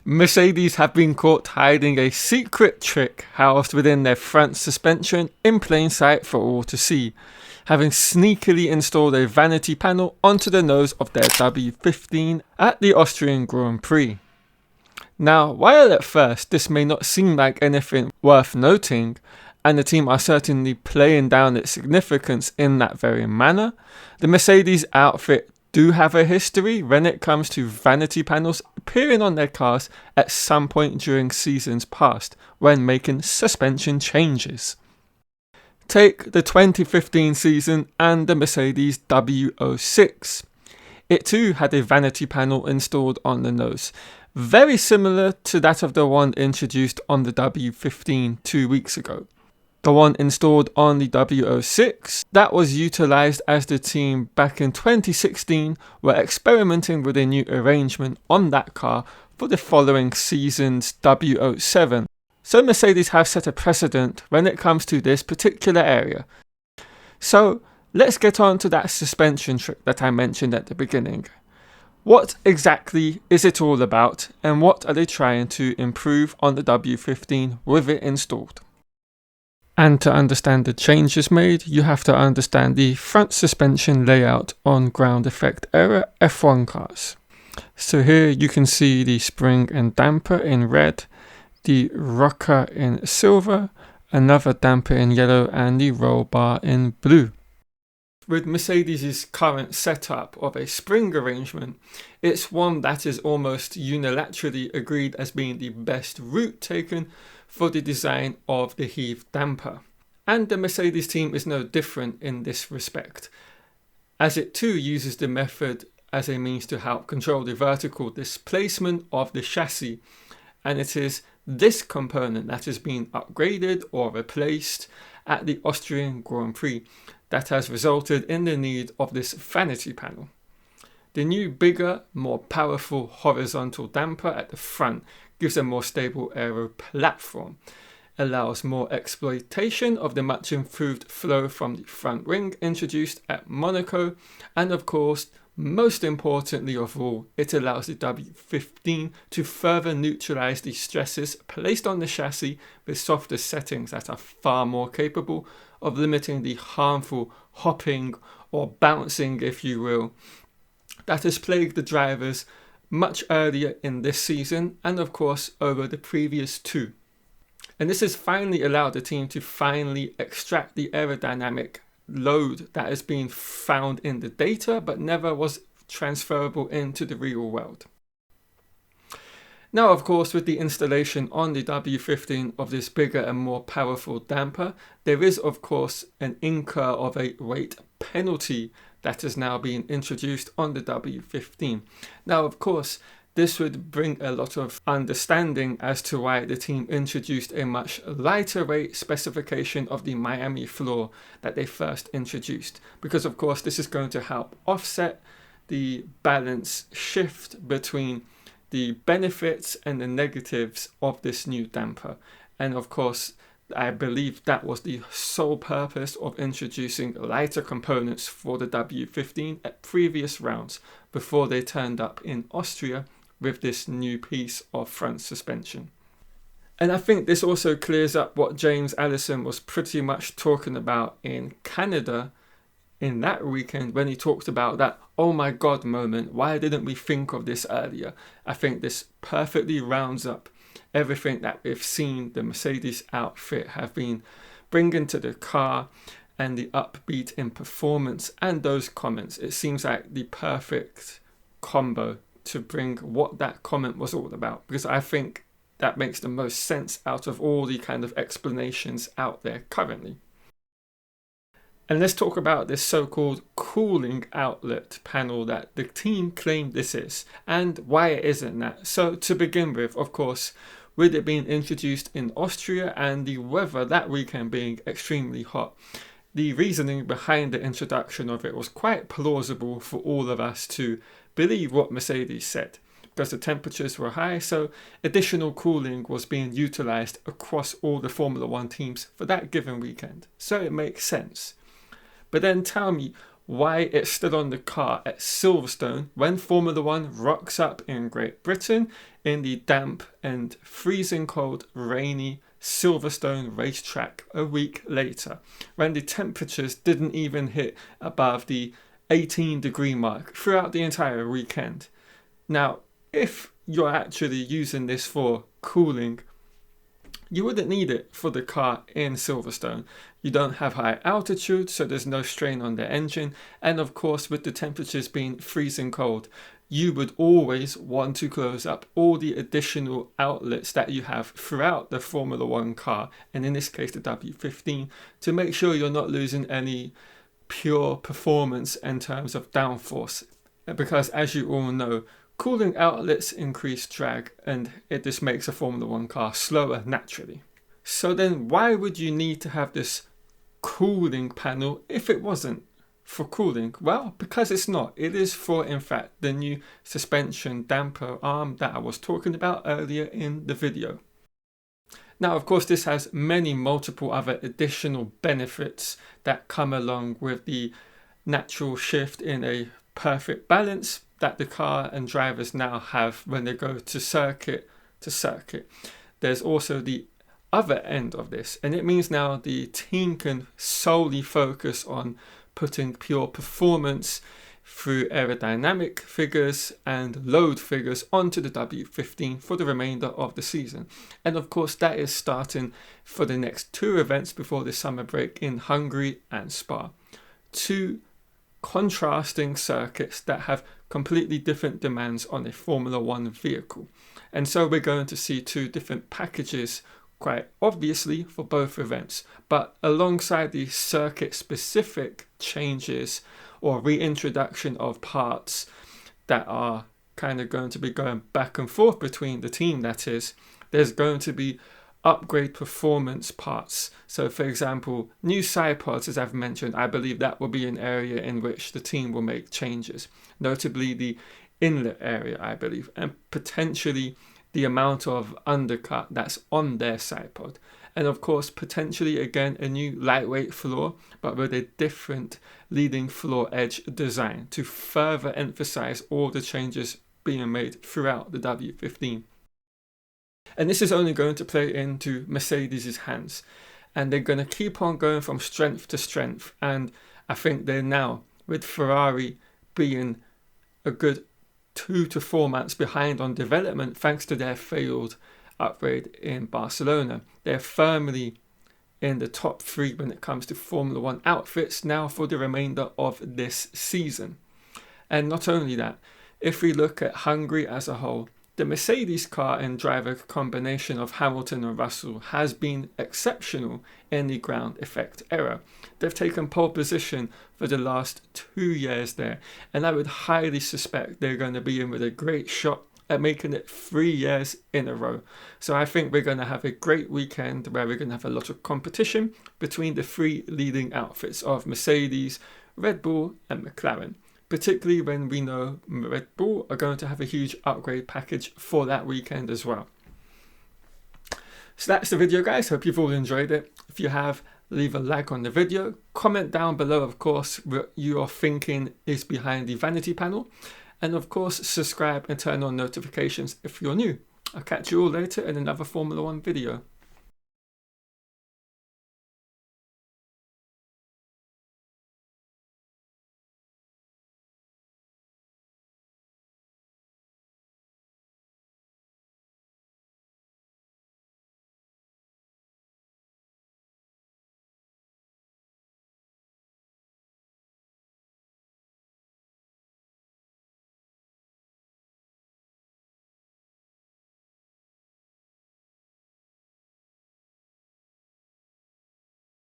Mercedes have been caught hiding a secret trick housed within their front suspension in plain sight for all to see, having sneakily installed a vanity panel onto the nose of their W15 at the Austrian Grand Prix. Now, while at first this may not seem like anything worth noting, and the team are certainly playing down its significance in that very manner, the Mercedes outfit do have a history when it comes to vanity panels appearing on their cars at some point during seasons past when making suspension changes. Take the 2015 season and the Mercedes W06. It too had a vanity panel installed on the nose, very similar to that of the one introduced on the W15 2 weeks ago. The one installed on the W06 that was utilised as the team back in 2016 were experimenting with a new arrangement on that car for the following season's W07. So Mercedes have set a precedent when it comes to this particular area. So let's get on to that suspension trick that I mentioned at the beginning. What exactly is it all about, and what are they trying to improve on the W15 with it installed? And to understand the changes made, you have to understand the front suspension layout on ground effect era F1 cars. So here you can see the spring and damper in red, the rocker in silver, another damper in yellow, and the roll bar in blue. With Mercedes' current setup of a spring arrangement, it's one that is almost unilaterally agreed as being the best route taken for the design of the heave damper. And the Mercedes team is no different in this respect, as it too uses the method as a means to help control the vertical displacement of the chassis, and it is this component that has been upgraded or replaced at the Austrian Grand Prix that has resulted in the need of this vanity panel. The new, bigger, more powerful horizontal damper at the front gives a more stable aero platform, allows more exploitation of the much improved flow from the front wing introduced at Monaco, and of course, most importantly of all, it allows the W15 to further neutralize the stresses placed on the chassis with softer settings that are far more capable of limiting the harmful hopping or bouncing, if you will, that has plagued the drivers much earlier in this season and of course over the previous two. And this has finally allowed the team to finally extract the aerodynamic load that has been found in the data but never was transferable into the real world. Now, of course, with the installation on the W15 of this bigger and more powerful damper, there is of course an incur of a weight penalty that has now been introduced on the W15. Now, of course, this would bring a lot of understanding as to why the team introduced a much lighter weight specification of the Miami floor that they first introduced, because of course this is going to help offset the balance shift between the benefits and the negatives of this new damper. And of course, I believe that was the sole purpose of introducing lighter components for the W15 at previous rounds before they turned up in Austria with this new piece of front suspension. And I think this also clears up what James Allison was pretty much talking about in Canada in that weekend when he talked about that "oh my god" moment. Why didn't we think of this earlier? I think this perfectly rounds up everything that we've seen the Mercedes outfit have been bringing to the car, and the upbeat in performance and those comments. It seems like the perfect combo to bring what that comment was all about, because I think that makes the most sense out of all the kind of explanations out there currently. And let's talk about this so-called cooling outlet panel that the team claimed this is, and why it isn't that. So to begin with, of course, with it being introduced in Austria and the weather that weekend being extremely hot, the reasoning behind the introduction of it was quite plausible for all of us to believe what Mercedes said, because the temperatures were high, so additional cooling was being utilized across all the Formula One teams for that given weekend. So it makes sense. But then tell me, why it's still on the car at Silverstone when Formula One rocks up in Great Britain in the damp and freezing cold, rainy Silverstone racetrack a week later, when the temperatures didn't even hit above the 18-degree mark throughout the entire weekend. Now, if you're actually using this for cooling, you wouldn't need it for the car in Silverstone. You don't have high altitude, so there's no strain on the engine. And of course, with the temperatures being freezing cold, you would always want to close up all the additional outlets that you have throughout the Formula One car, and in this case the W15, to make sure you're not losing any pure performance in terms of downforce. Because as you all know, cooling outlets increase drag, and it just makes a Formula One car slower naturally. So then why would you need to have this cooling panel if it wasn't for cooling? Well, because it's not. It is for, in fact, the new suspension damper arm that I was talking about earlier in the video. Now, of course, this has multiple other additional benefits that come along with the natural shift in a perfect balance that the car and drivers now have when they go to circuit to circuit. There's also the other end of this, and it means now the team can solely focus on putting pure performance through aerodynamic figures and load figures onto the W15 for the remainder of the season. And of course, that is starting for the next two events before the summer break in Hungary and Spa. Two contrasting circuits that have completely different demands on a Formula One vehicle. And so we're going to see two different packages quite obviously for both events, but alongside the circuit specific changes or reintroduction of parts that are kind of going to be going back and forth between the team, that is, there's going to be upgrade performance parts. So for example, new side pods, as I've mentioned, I believe that will be an area in which the team will make changes, notably the inlet area, I believe, and potentially the amount of undercut that's on their side pod. And of course, potentially again, a new lightweight floor, but with a different leading floor edge design to further emphasize all the changes being made throughout the W15. And this is only going to play into Mercedes' hands. And they're going to keep on going from strength to strength. And I think they're now, with Ferrari being a good 2 to 4 months behind on development thanks to their failed upgrade in Barcelona, they're firmly in the top 3 when it comes to Formula One outfits now for the remainder of this season. And not only that, if we look at Hungary as a whole, the Mercedes car and driver combination of Hamilton and Russell has been exceptional in the ground effect era. They've taken pole position for the last 2 years there, and I would highly suspect they're going to be in with a great shot at making it 3 years in a row. So I think we're going to have a great weekend where we're going to have a lot of competition between the 3 leading outfits of Mercedes, Red Bull and McLaren, particularly when we know Red Bull are going to have a huge upgrade package for that weekend as well. So that's the video, guys. Hope you've all enjoyed it. If you have, leave a like on the video. Comment down below, of course, what you are thinking is behind the vanity panel. And of course, subscribe and turn on notifications if you're new. I'll catch you all later in another Formula One video.